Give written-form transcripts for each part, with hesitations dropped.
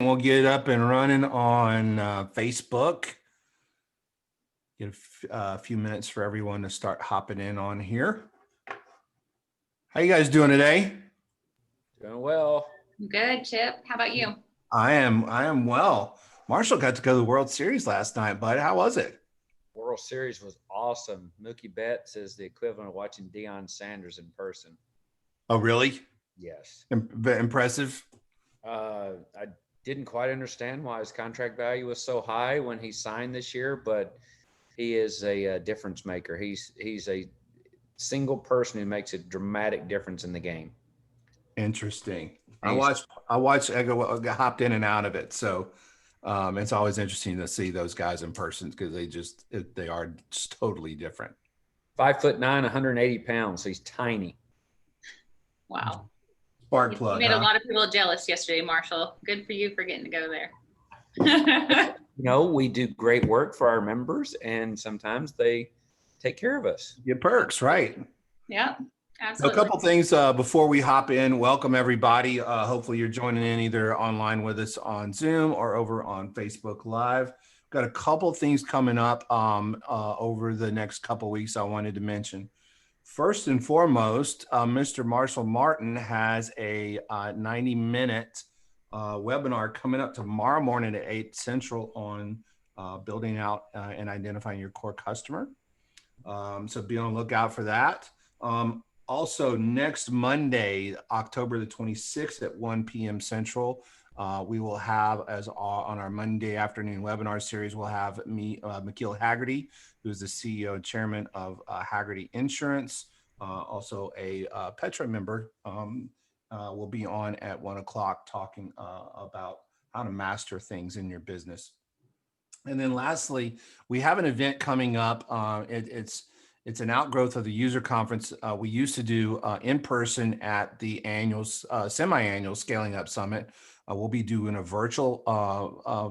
We'll get up and running on Facebook. Get a few minutes for everyone to start hopping in on here. How you guys doing today? Doing well. Good, Chip. How about you? I am well. Marshall got to go to the World Series last night, bud. How was it? World Series was awesome. Mookie Betts is the equivalent of watching Deion Sanders in person. Oh, really? Yes. Impressive. I didn't quite understand why his contract value was so high when he signed this year, but he is a difference maker. He's a single person who makes a dramatic difference in the game. Interesting. I watched. I hopped in and out of it, so it's always interesting to see those guys in person because they are just totally different. 5'9", 180 pounds. So he's tiny. Wow. Spark plug. You made a lot of people jealous yesterday, Marshall. Good for you for getting to go there. We do great work for our members, and sometimes they take care of us. Get perks, right? Yeah, absolutely. So a couple things before we hop in. Welcome everybody. Hopefully you're joining in either online with us on Zoom or over on Facebook Live. Got a couple things coming up over the next couple weeks I wanted to mention. First and foremost, Mr. Marshall Martin has a 90-minute webinar coming up tomorrow morning at 8 Central on building out and identifying your core customer. So be on the lookout for that. Also, next Monday, October the 26th at 1 p.m. Central, we will have, on our Monday afternoon webinar series, we'll have me, McKeel Haggerty, who is the CEO and chairman of Haggerty Insurance, also a Petra member, will be on at 1 o'clock talking about how to master things in your business. And then lastly, we have an event coming up. It's an outgrowth of the user conference we used to do in person at the annual, semi-annual Scaling Up Summit. We'll be doing a virtual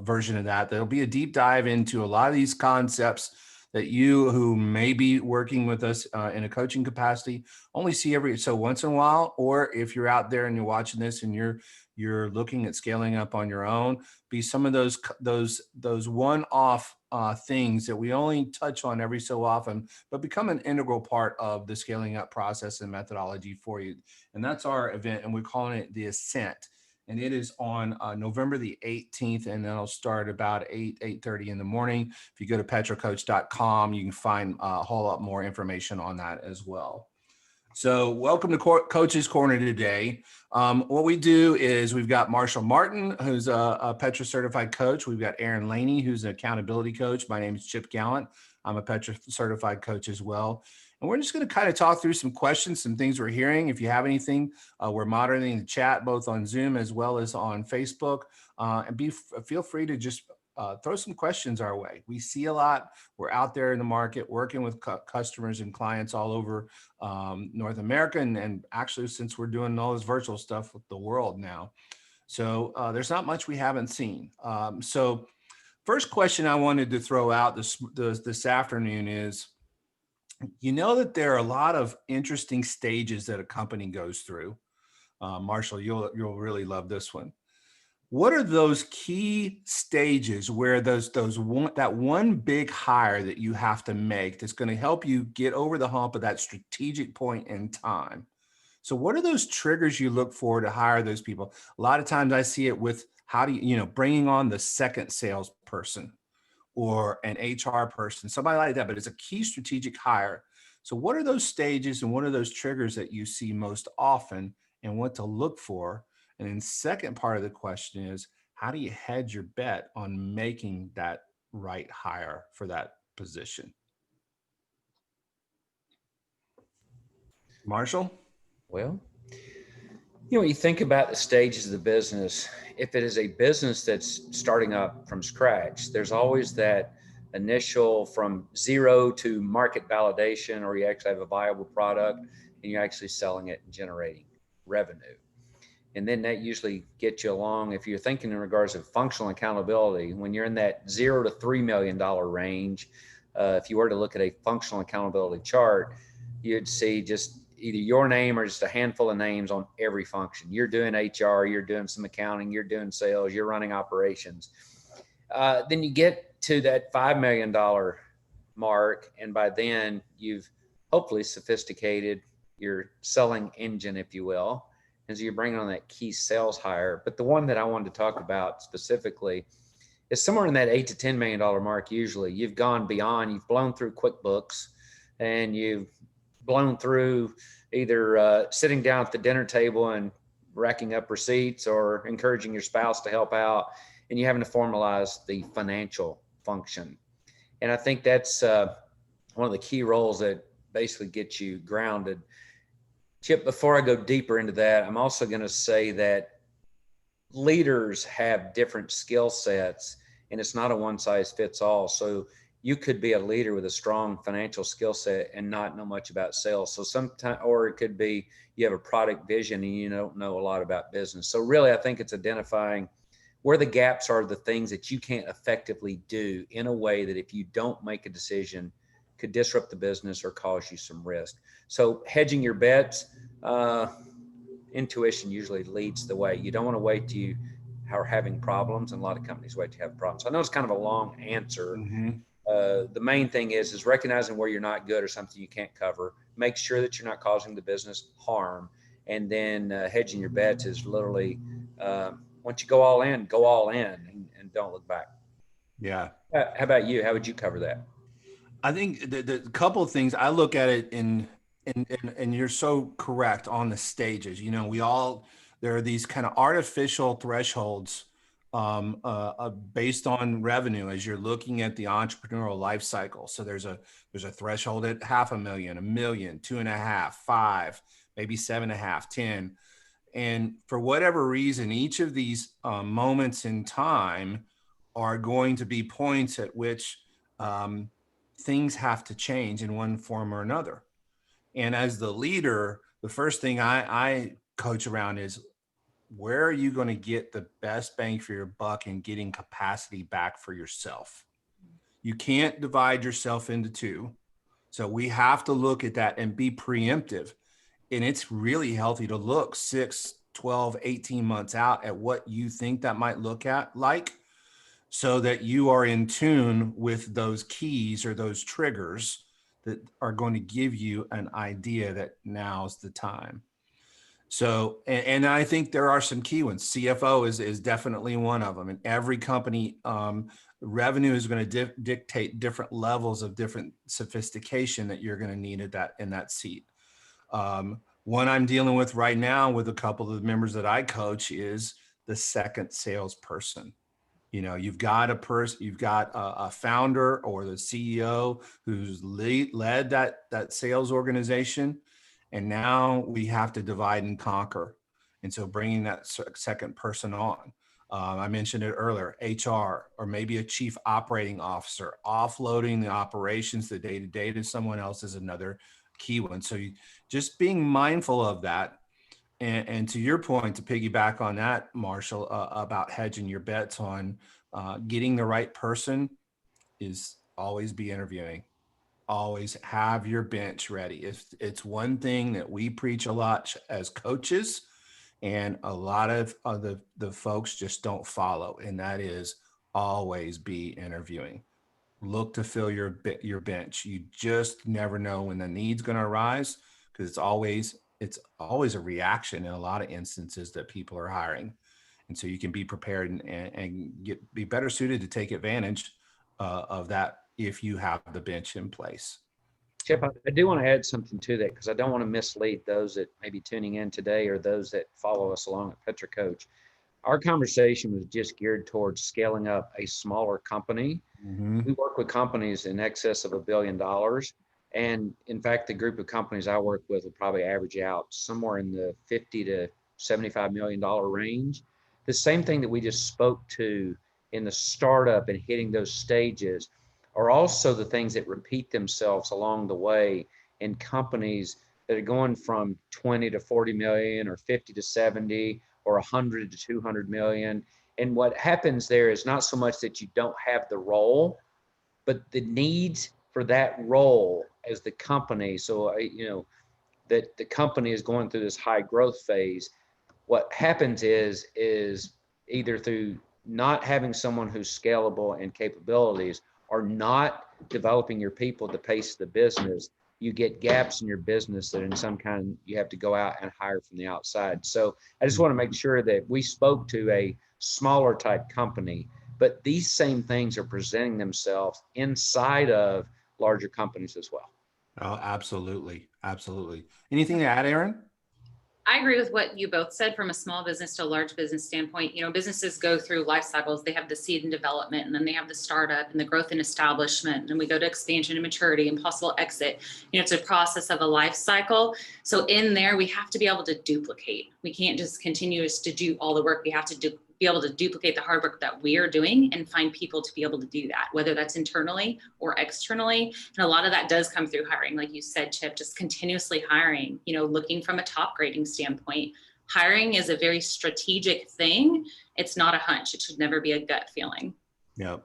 version of that. There'll be a deep dive into a lot of these concepts that you who may be working with us in a coaching capacity only see every so once in a while, or if you're out there and you're watching this and you're looking at scaling up on your own, be some of those one-off things that we only touch on every so often, but become an integral part of the scaling up process and methodology for you. And that's our event, and we're calling it the Ascent. And it is on November the 18th, and that'll start about 8:30 in the morning. If you go to petrocoach.com, you can find a whole lot more information on that as well. So welcome to Coach's Corner today. What we do is we've got Marshall Martin, who's a Petra certified coach. We've got Aaron Laney, who's an accountability coach. My name is Chip Gallant. I'm a Petra certified coach as well. And we're just going to kind of talk through some questions, some things we're hearing. If you have anything, we're monitoring the chat both on Zoom as well as on Facebook. And feel free to just throw some questions our way. We see a lot. We're out there in the market working with customers and clients all over North America. And actually, since we're doing all this virtual stuff with the world now. So there's not much we haven't seen. So first question I wanted to throw out this afternoon is, you know that there are a lot of interesting stages that a company goes through. Marshall, you'll really love this one. What are those key stages where that one big hire that you have to make that's going to help you get over the hump of that strategic point in time? So what are those triggers you look for to hire those people? A lot of times I see it with bringing on the second salesperson or an HR person, somebody like that, but it's a key strategic hire. So what are those stages and what are those triggers that you see most often and what to look for? And then second part of the question is, how do you hedge your bet on making that right hire for that position? Marshall? Well, when you think about the stages of the business, if it is a business that's starting up from scratch, there's always that initial from zero to market validation, or you actually have a viable product and you're actually selling it and generating revenue. And then that usually gets you along. If you're thinking in regards of functional accountability, when you're in that $0 to $3 million range, if you were to look at a functional accountability chart, you'd see just either your name or just a handful of names on every function. You're doing HR, you're doing some accounting, you're doing sales, you're running operations. Then you get to that $5 million mark, and by then you've hopefully sophisticated your selling engine, if you will, and so you're bringing on that key sales hire. But the one that I wanted to talk about specifically is somewhere in that $8 to $10 million mark. Usually you've gone beyond, you've blown through QuickBooks, and you've blown through either sitting down at the dinner table and racking up receipts, or encouraging your spouse to help out, and you're having to formalize the financial function. And I think that's one of the key roles that basically gets you grounded. Chip, before I go deeper into that, I'm also going to say that leaders have different skill sets, and it's not a one size fits all. So you could be a leader with a strong financial skill set and not know much about sales. So sometimes, or it could be you have a product vision and you don't know a lot about business. So really, I think it's identifying where the gaps are, the things that you can't effectively do in a way that if you don't make a decision could disrupt the business or cause you some risk. So hedging your bets, intuition usually leads the way. You don't want to wait till you are having problems, and a lot of companies wait to have problems. I know it's kind of a long answer. The main thing is recognizing where you're not good or something you can't cover. Make sure that you're not causing the business harm. And then hedging your bets is literally, once you go all in and don't look back. Yeah. How about you? How would you cover that? I think the couple of things I look at it and you're so correct on the stages. You know, there are these kind of artificial thresholds based on revenue as you're looking at the entrepreneurial life cycle. So there's a threshold at $500,000, $1 million, 2.5, 5, maybe 7.5, 10. And for whatever reason, each of these moments in time are going to be points at which things have to change in one form or another. And as the leader, the first thing I coach around is, where are you going to get the best bang for your buck in getting capacity back for yourself? You can't divide yourself into two. So we have to look at that and be preemptive. And it's really healthy to look 6, 12, 18 months out at what you think that might look like, so that you are in tune with those keys or those triggers that are going to give you an idea that now's the time. So, and I think there are some key ones. CFO is definitely one of them. And every company, revenue is going to dictate different levels of different sophistication that you're going to need in that seat. One I'm dealing with right now with a couple of the members that I coach is the second salesperson. You know, you've got a founder or the CEO who's led that sales organization, and now we have to divide and conquer. And so bringing that second person on, I mentioned it earlier, HR, or maybe a chief operating officer, offloading the operations, the day-to-day to someone else is another key one. So just being mindful of that. And to your point, to piggyback on that, Marshall, about hedging your bets on getting the right person, is always be interviewing. Always have your bench ready. It's one thing that we preach a lot as coaches, and a lot of the folks just don't follow, and that is always be interviewing. Look to fill your bench. You just never know when the need's going to arise, because it's always a reaction in a lot of instances that people are hiring. And so you can be prepared and be better suited to take advantage of that if you have the bench in place. Chip, I do want to add something to that, because I don't want to mislead those that may be tuning in today or those that follow us along at Petra Coach. Our conversation was just geared towards scaling up a smaller company. Mm-hmm. We work with companies in excess of $1 billion. And in fact, the group of companies I work with will probably average out somewhere in the $50 to $75 million range. The same thing that we just spoke to in the startup and hitting those stages are also the things that repeat themselves along the way in companies that are going from 20 to 40 million, or 50 to 70, or 100 to 200 million. And what happens there is not so much that you don't have the role, but the needs for that role as the company. So, that the company is going through this high growth phase, what happens is either through not having someone who's scalable and capabilities, or not developing your people to pace the business, you get gaps in your business that in some kind you have to go out and hire from the outside. So I just want to make sure that we spoke to a smaller type company, but these same things are presenting themselves inside of larger companies as well. Oh, absolutely. Absolutely. Anything to add, Aaron? I agree with what you both said from a small business to a large business standpoint. You know, businesses go through life cycles. They have the seed and development, and then they have the startup and the growth and establishment. And we go to expansion and maturity and possible exit. You know, it's a process of a life cycle. So in there, we have to be able to duplicate. We can't just continue to do all the work. We have to be able to duplicate the hard work that we are doing and find people to be able to do that, whether that's internally or externally. And a lot of that does come through hiring. Like you said, Chip, just continuously hiring, you know, looking from a top grading standpoint. Hiring is a very strategic thing. It's not a hunch. It should never be a gut feeling. Yep.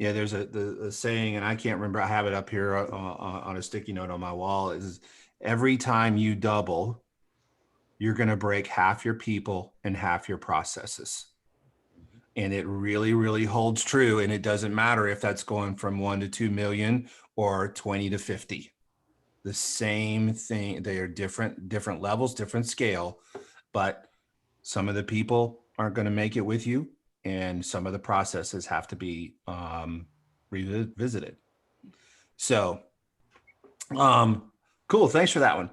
Yeah, there's a saying, and I can't remember, I have it up here on a sticky note on my wall, is every time you double, you're going to break half your people and half your processes. And it really, really holds true. And it doesn't matter if that's going from 1 to 2 million or 20 to 50. The same thing. They are different levels, different scale, but some of the people aren't going to make it with you, and some of the processes have to be revisited. So, cool. Thanks for that one.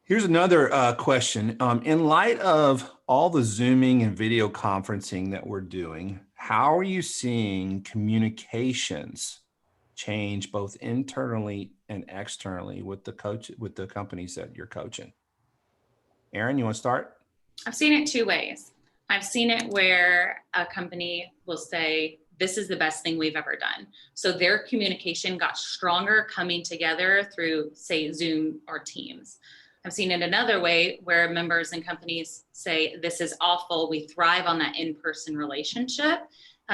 Here's another question. In light of all the Zooming and video conferencing that we're doing, how are you seeing communications change both internally and externally with the companies that you're coaching? Aaron, you want to start? I've seen it two ways. I've seen it where a company will say, this is the best thing we've ever done. So their communication got stronger coming together through, say, Zoom or Teams. I've seen it another way where members and companies say, this is awful. We thrive on that in-person relationship.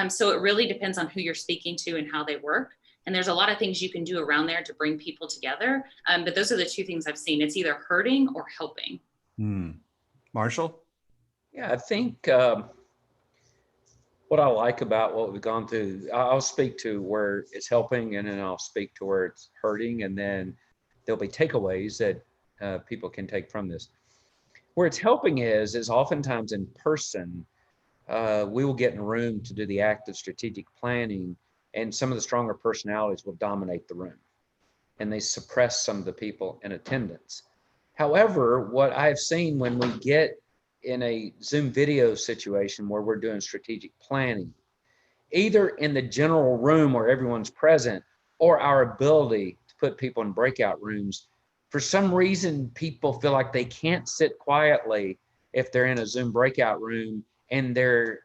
So it really depends on who you're speaking to and how they work. And there's a lot of things you can do around there to bring people together. But those are the two things I've seen. It's either hurting or helping. Marshall? Yeah, I think what I like about what we've gone through, I'll speak to where it's helping, and then I'll speak to where it's hurting, and then there'll be takeaways that people can take from this. Where it's helping is oftentimes in person, we will get in a room to do the active strategic planning, and some of the stronger personalities will dominate the room, and they suppress some of the people in attendance. However, what I've seen when we get in a Zoom video situation where we're doing strategic planning, either in the general room where everyone's present, or our ability to put people in breakout rooms, for some reason, people feel like they can't sit quietly if they're in a Zoom breakout room, and they're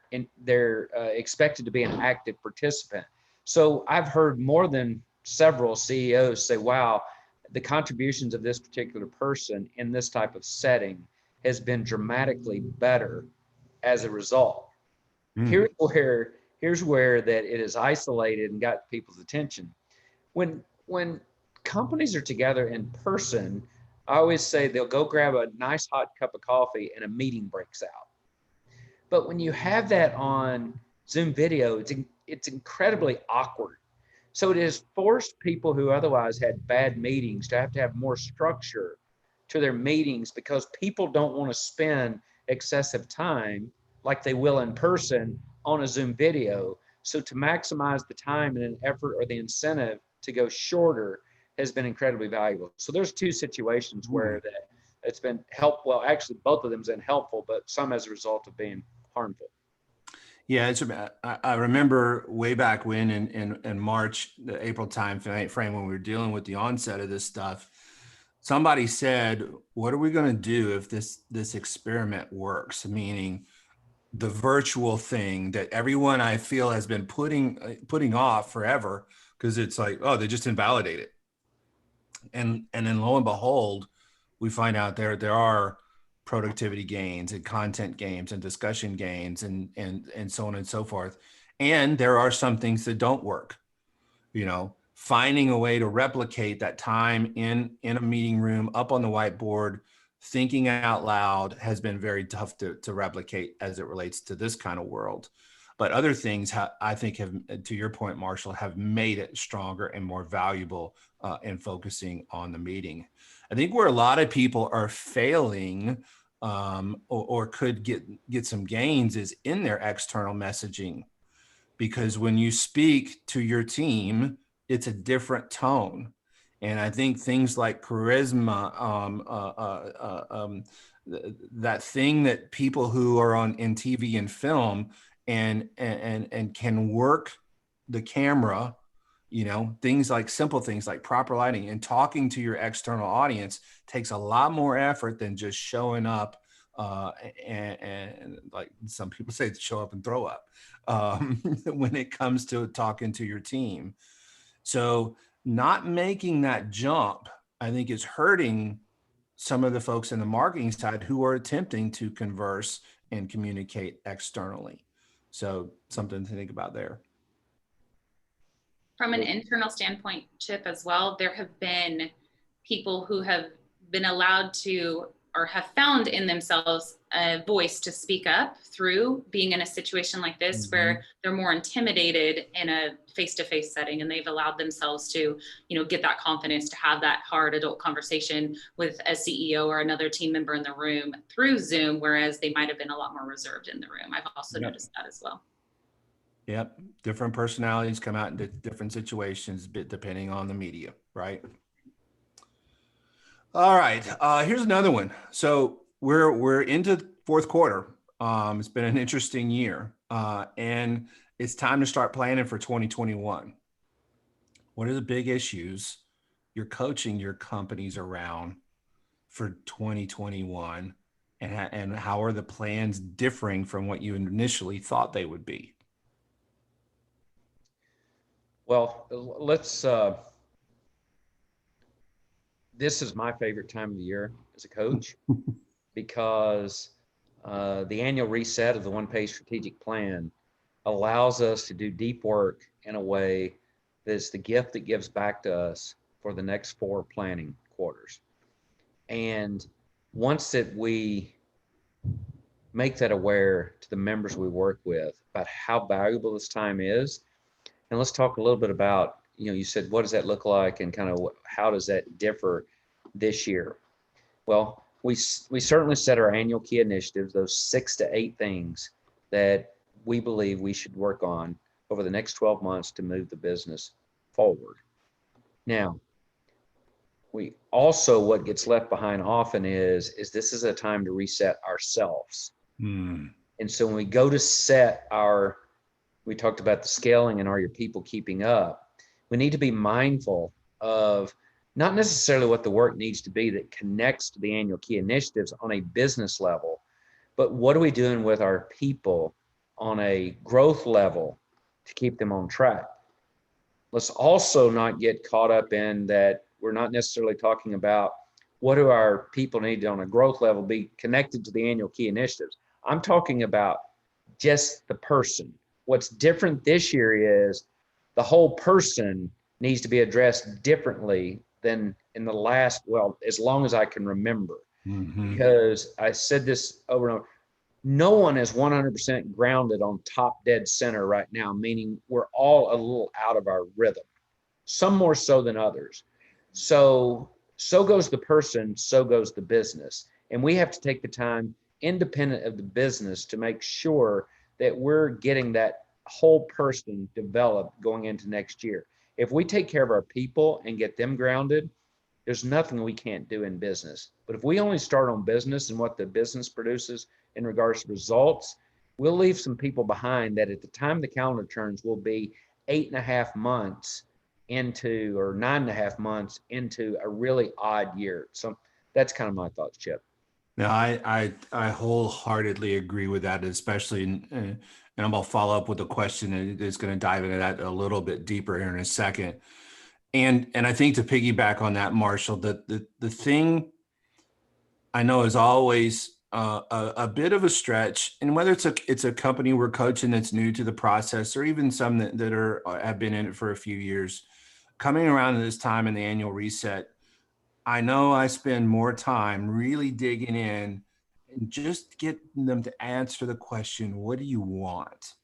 expected to be an active participant. So I've heard more than several CEOs say, wow, the contributions of this particular person in this type of setting has been dramatically better as a result. Here's where that it is isolated and got people's attention. When companies are together in person, I always say they'll go grab a nice hot cup of coffee and a meeting breaks out. But when you have that on Zoom video, it's incredibly awkward. So it has forced people who otherwise had bad meetings to have more structure to their meetings, because people don't want to spend excessive time like they will in person on a Zoom video. So to maximize the time and an effort or the incentive to go shorter has been incredibly valuable. So there's two situations where that it's been helpful. Well, actually, both of them have been helpful, but some as a result of being harmful. Yeah, I remember way back when in March, the April time frame, when we were dealing with the onset of this stuff, somebody said, what are we going to do if this experiment works? Meaning the virtual thing that everyone, I feel, has been putting off forever, because it's like, oh, they just invalidate it. And then lo and behold, we find out there are productivity gains and content gains and discussion gains and so on and so forth. And there are some things that don't work. You know, finding a way to replicate that time in a meeting room up on the whiteboard, thinking out loud has been very tough to replicate as it relates to this kind of world. But other things I think have, to your point, Marshall, have made it stronger and more valuable in focusing on the meeting. I think where a lot of people are failing or could get some gains is in their external messaging, because when you speak to your team, it's a different tone. And I think things like charisma, that thing that people who are in TV and film and can work the camera, things like simple things like proper lighting and talking to your external audience takes a lot more effort than just showing up and like some people say, show up and throw up when it comes to talking to your team. So not making that jump, I think, is hurting some of the folks in the marketing side who are attempting to converse and communicate externally. So something to think about there. From an internal standpoint, Chip, as well, there have been people who have been allowed to or have found in themselves a voice to speak up through being in a situation like this, where they're more intimidated in a face-to-face setting, and they've allowed themselves to, get that confidence to have that hard adult conversation with a CEO or another team member in the room through Zoom, whereas they might have been a lot more reserved in the room. I've also noticed that as well. Yep. Different personalities come out in different situations, depending on the media, right? All right. Here's another one. So we're into fourth quarter. It's been an interesting year, and it's time to start planning for 2021. What are the big issues you're coaching your companies around for 2021, and how are the plans differing from what you initially thought they would be? Well, let's, this is my favorite time of the year as a coach because the annual reset of the one-page strategic plan allows us to do deep work in a way that's the gift that gives back to us for the next 4 planning quarters. And once that we make that aware to the members we work with about how valuable this time is, and let's talk a little bit about, you said, what does that look like and kind of how does that differ this year? Well, we certainly set our annual key initiatives, those 6 to 8 things that we believe we should work on over the next 12 months to move the business forward. Now, we also, what gets left behind often is this is a time to reset ourselves. And so when we go to set we talked about the scaling and are your people keeping up? We need to be mindful of not necessarily what the work needs to be that connects to the annual key initiatives on a business level, but what are we doing with our people on a growth level to keep them on track? Let's also not get caught up in that we're not necessarily talking about what do our people need on a growth level be connected to the annual key initiatives. I'm talking about just the person. What's different this year is the whole person needs to be addressed differently than in the last, as long as I can remember. Because I said this over and over, no one is 100% grounded on top dead center right now, meaning we're all a little out of our rhythm, some more so than others. So goes the person, so goes the business. And we have to take the time independent of the business to make sure that we're getting that whole person developed going into next year. If we take care of our people and get them grounded, there's nothing we can't do in business. But if we only start on business and what the business produces in regards to results, we'll leave some people behind that at the time the calendar turns will be 8.5 months into, or 9.5 months into a really odd year. So that's kind of my thoughts, Chip. No, I wholeheartedly agree with that, especially, and I'm going to follow up with a question that is going to dive into that a little bit deeper here in a second. And I think to piggyback on that, Marshall, the thing I know is always a bit of a stretch, and whether it's a company we're coaching that's new to the process, or even some that have been in it for a few years, coming around to this time in the annual reset, I know I spend more time really digging in and just getting them to answer the question, what do you want?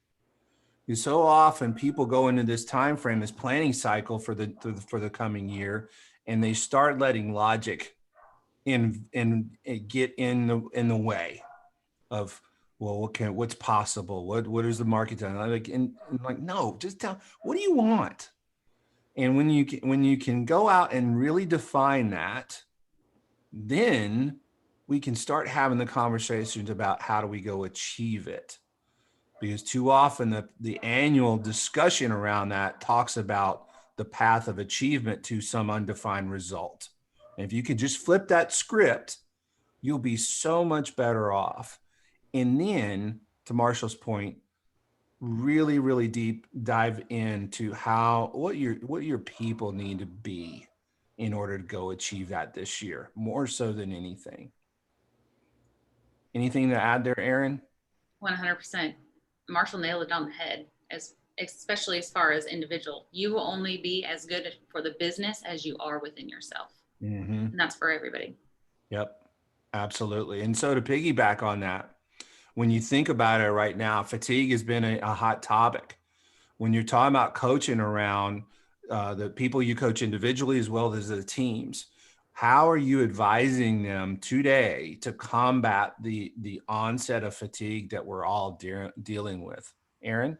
Because so often people go into this time frame, this planning cycle for the coming year, and they start letting logic in get in the way of, well, what's possible? What is the market done? And like, no, just tell, what do you want? And when you can go out and really define that, then we can start having the conversations about how do we go achieve it. Because too often the annual discussion around that talks about the path of achievement to some undefined result. And if you can just flip that script, you'll be so much better off. And then, to Marshall's point, really, really deep dive into what your people need to be in order to go achieve that this year, more so than anything. Anything to add there, Aaron? 100%. Marshall nailed it on the head, especially as far as individual. You will only be as good for the business as you are within yourself. Mm-hmm. And that's for everybody. Yep, absolutely. And so to piggyback on that, when you think about it right now, fatigue has been a hot topic. When you're talking about coaching around the people you coach individually as well as the teams, how are you advising them today to combat the onset of fatigue that we're all dealing with? Aaron?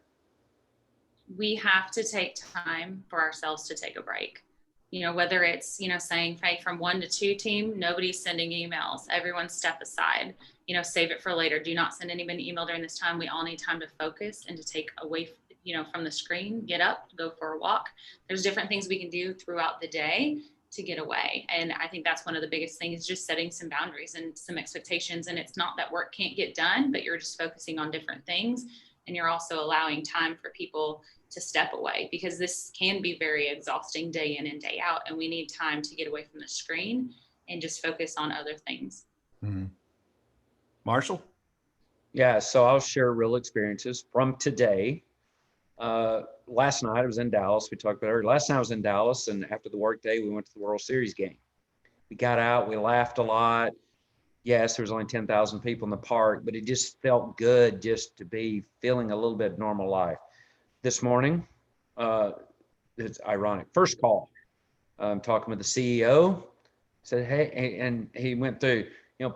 We have to take time for ourselves to take a break. Whether it's, saying, hey, from 1 to 2 team, nobody's sending emails. Everyone step aside, save it for later. Do not send anybody an email during this time. We all need time to focus and to take away, from the screen, get up, go for a walk. There's different things we can do throughout the day to get away. And I think that's one of the biggest things, is just setting some boundaries and some expectations. And it's not that work can't get done, but you're just focusing on different things. And you're also allowing time for people to step away, because this can be very exhausting day in and day out. And we need time to get away from the screen and just focus on other things. Mm-hmm. Marshall? Yeah, so I'll share real experiences from today. Last night I was in Dallas. We talked about it. Last night I was in Dallas, and after the workday, we went to the World Series game. We got out, we laughed a lot. Yes, there was only 10,000 people in the park, but it just felt good just to be feeling a little bit of normal life. This morning, it's ironic. First call, I'm talking with the CEO. Said, hey, and he went through,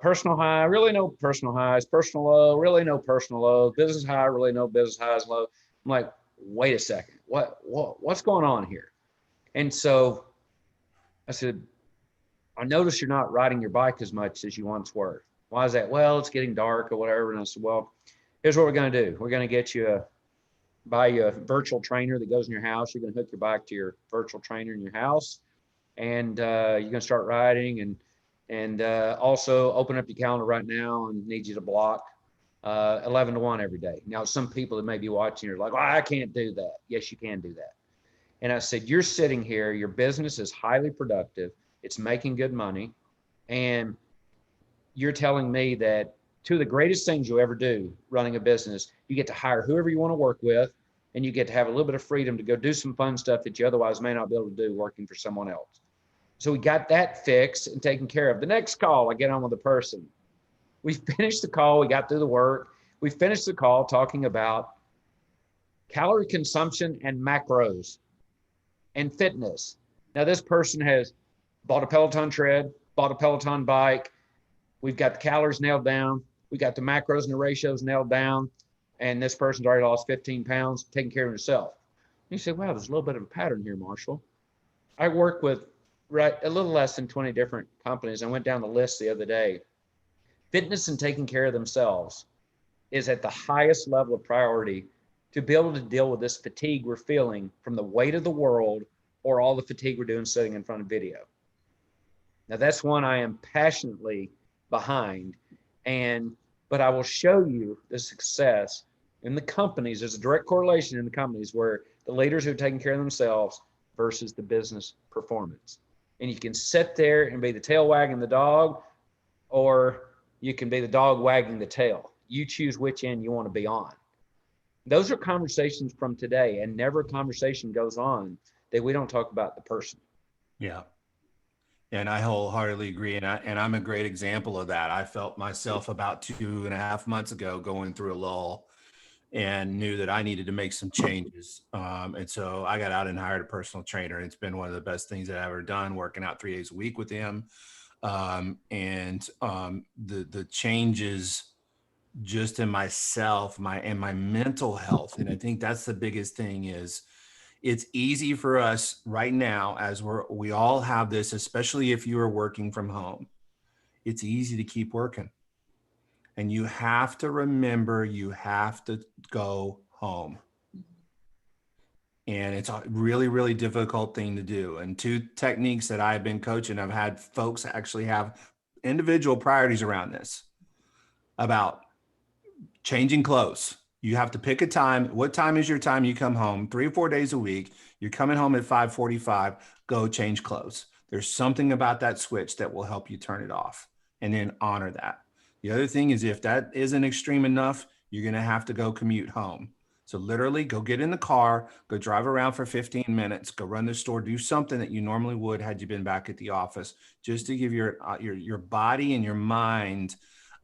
personal high, really no personal highs, personal low, really no personal low, business high, really no business highs, low. I'm like, wait a second, what's going on here? And so I said, I noticed you're not riding your bike as much as you once were. Why is that? Well, it's getting dark or whatever. And I said, well, here's what we're going to do. We're going to get you buy you a virtual trainer that goes in your house. You're going to hook your bike to your virtual trainer in your house, and you're going to start riding. And also open up your calendar right now and need you to block 11 to 1 every day. Now, some people that may be watching are like, well, I can't do that. Yes, you can do that. And I said, you're sitting here, your business is highly productive. It's making good money. And you're telling me that two of the greatest things you'll ever do running a business, you get to hire whoever you want to work with, and you get to have a little bit of freedom to go do some fun stuff that you otherwise may not be able to do working for someone else. So we got that fixed and taken care of. The next call, I get on with the person. We finished the call. We got through the work. We finished the call talking about calorie consumption and macros and fitness. Now, this person has bought a Peloton tread, bought a Peloton bike. We've got the calories nailed down. We got the macros and the ratios nailed down. And this person's already lost 15 pounds, taking care of himself. You say, wow, there's a little bit of a pattern here, Marshall. I work with a little less than 20 different companies. I went down the list the other day. Fitness and taking care of themselves is at the highest level of priority to be able to deal with this fatigue we're feeling from the weight of the world or all the fatigue we're doing sitting in front of video. Now, that's one I am passionately behind, but I will show you the success in the companies. There's a direct correlation in the companies where the leaders who are taking care of themselves versus the business performance. And you can sit there and be the tail wagging the dog, or you can be the dog wagging the tail. You choose which end you want to be on. Those are conversations from today, and never a conversation goes on that we don't talk about the person. Yeah. And I wholeheartedly agree. And I'm a great example of that. I felt myself about 2.5 months ago going through a lull and knew that I needed to make some changes. And so I got out and hired a personal trainer. It's been one of the best things that I've ever done, working out 3 days a week with him. The changes just in myself, my mental health. And I think that's the biggest thing is it's easy for us right now as we all have this, especially if you are working from home. It's easy to keep working. And you have to remember you have to go home. And it's a really, really difficult thing to do. And two techniques that I've been coaching, I've had folks actually have individual priorities around this about changing clothes. You have to pick a time. What time is your time you come home? 3 or 4 days a week. You're coming home at 5:45. Go change clothes. There's something about that switch that will help you turn it off, and then honor that. The other thing is if that isn't extreme enough, you're going to have to go commute home. So literally go get in the car, go drive around for 15 minutes, go run the store, do something that you normally would had you been back at the office, just to give your body and your mind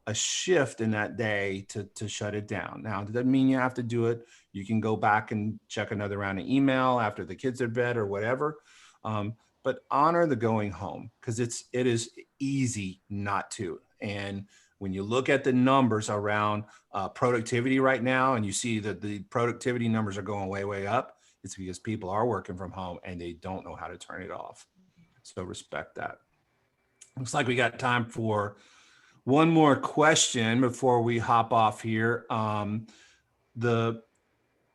a shift in that day to shut it down. Now, it doesn't mean you have to do it. You can go back and check another round of email after the kids are in bed or whatever. But honor the going home, because it is easy not to. And when you look at the numbers around productivity right now, and you see that the productivity numbers are going way, way up, it's because people are working from home and they don't know how to turn it off. So respect that. Looks like we got time for one more question before we hop off here.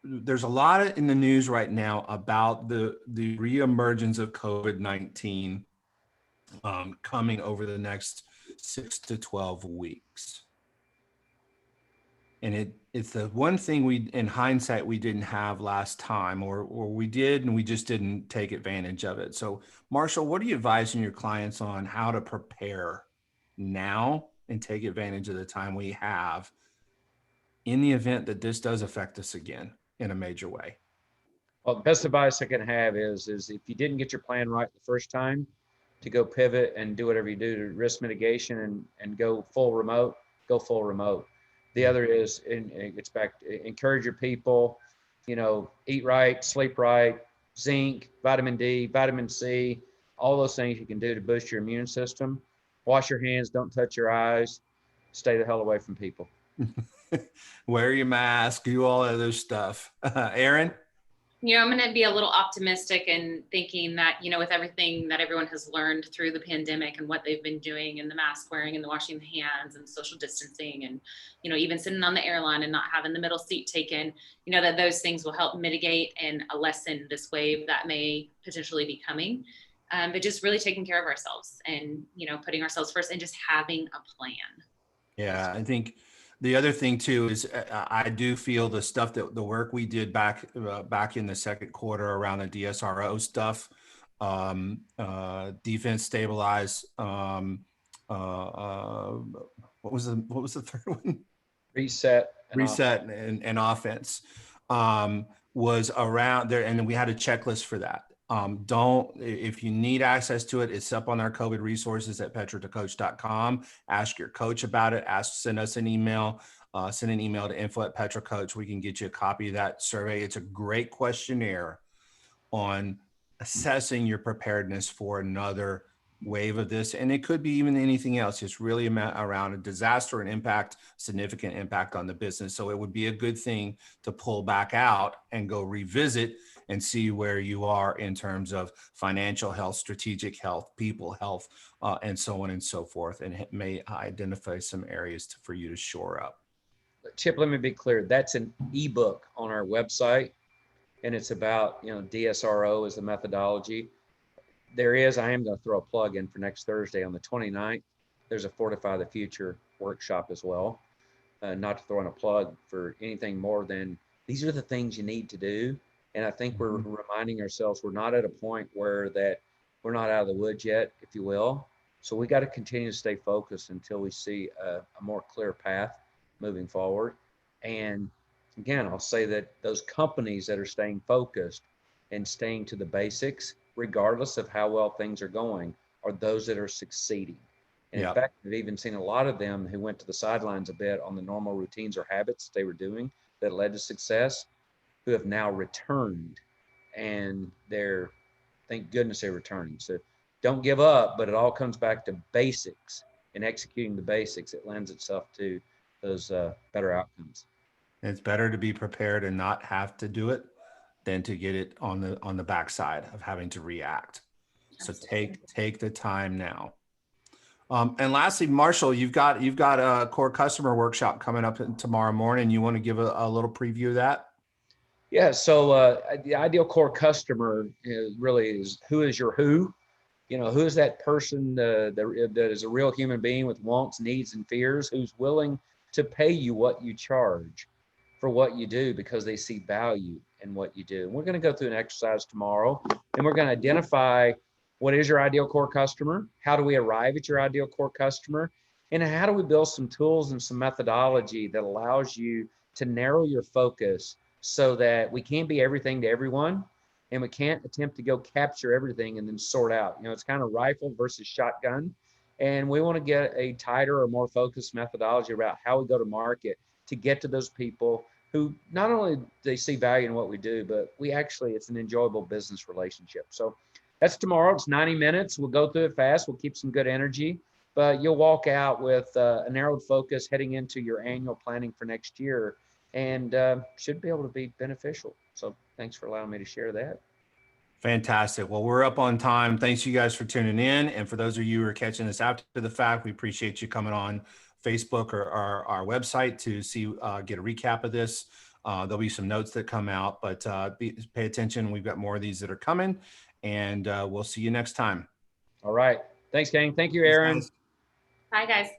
There's a lot in the news right now about the reemergence of COVID-19 coming over the next 6 to 12 weeks. And it's the one thing in hindsight, we didn't have last time, or we did, and we just didn't take advantage of it. So Marshall, what are you advising your clients on how to prepare now and take advantage of the time we have in the event that this does affect us again in a major way? Well, the best advice I can have is if you didn't get your plan right the first time, to go pivot and do whatever you do to risk mitigation and go full remote, go full remote. The other is, and it gets back to encourage your people, eat right, sleep right, zinc, vitamin D, vitamin C, all those things you can do to boost your immune system. Wash your hands, don't touch your eyes, stay the hell away from people. Wear your mask, do all other stuff. Aaron? I'm going to be a little optimistic and thinking that, with everything that everyone has learned through the pandemic and what they've been doing, and the mask wearing and the washing the hands and social distancing and, even sitting on the airline and not having the middle seat taken, that those things will help mitigate and lessen this wave that may potentially be coming. But just really taking care of ourselves and, putting ourselves first and just having a plan. Yeah, I think the other thing too is I do feel the stuff that the work we did back in the second quarter around the DSRO stuff, defense stabilize. What was the third one? Reset and offense was around there, and then we had a checklist for that. If you need access to it, it's up on our COVID resources at petra2coach.com. Ask your coach about it. Send us an email. Send an email to info@petracoach. We can get you a copy of that survey. It's a great questionnaire on assessing your preparedness for another wave of this. And it could be even anything else. It's really around a disaster and significant impact on the business. So it would be a good thing to pull back out and go revisit and see where you are in terms of financial health, strategic health, people health, and so on and so forth. And it may identify some areas for you to shore up. Chip, let me be clear. That's an ebook on our website, and it's about, DSRO as the methodology. I am going to throw a plug in for next Thursday on the 29th. There's a Fortify the Future workshop as well. Not to throw in a plug for anything more than these are the things you need to do. And I think we're reminding ourselves we're not at a point where that we're not out of the woods yet, if you will. So we got to continue to stay focused until we see a more clear path moving forward. And again, I'll say that those companies that are staying focused and staying to the basics, regardless of how well things are going, are those that are succeeding. And in Yeah. fact, I've even seen a lot of them who went to the sidelines a bit on the normal routines or habits they were doing that led to success, who have now returned, and they're, thank goodness they're returning. So don't give up, but it all comes back to basics and executing the basics. It lends itself to those better outcomes. It's better to be prepared and not have to do it than to get it on the backside of having to react. So Absolutely. take the time now. And lastly, Marshall, you've got a core customer workshop coming up tomorrow morning. You want to give a little preview of that? Yeah. So the ideal core customer really is, who is your who? Who is that person that is a real human being with wants, needs, and fears, who's willing to pay you what you charge for what you do because they see value in what you do. And we're going to go through an exercise tomorrow, and we're going to identify what is your ideal core customer, how do we arrive at your ideal core customer, and how do we build some tools and some methodology that allows you to narrow your focus so that we can't be everything to everyone, and we can't attempt to go capture everything and then sort out. It's kind of rifle versus shotgun. And we want to get a tighter or more focused methodology about how we go to market to get to those people who not only they see value in what we do, but it's an enjoyable business relationship. So that's tomorrow. It's 90 minutes. We'll go through it fast. We'll keep some good energy, but you'll walk out with a narrowed focus heading into your annual planning for next year, and should be able to be beneficial. So thanks for allowing me to share that. Fantastic. Well, we're up on time. Thanks you guys for tuning in. And for those of you who are catching this after the fact, we appreciate you coming on Facebook or our website to see, get a recap of this. There'll be some notes that come out, but pay attention. We've got more of these that are coming, and we'll see you next time. All right. Thanks, gang. Thank you, Thanks, Aaron. guys. Bye, guys.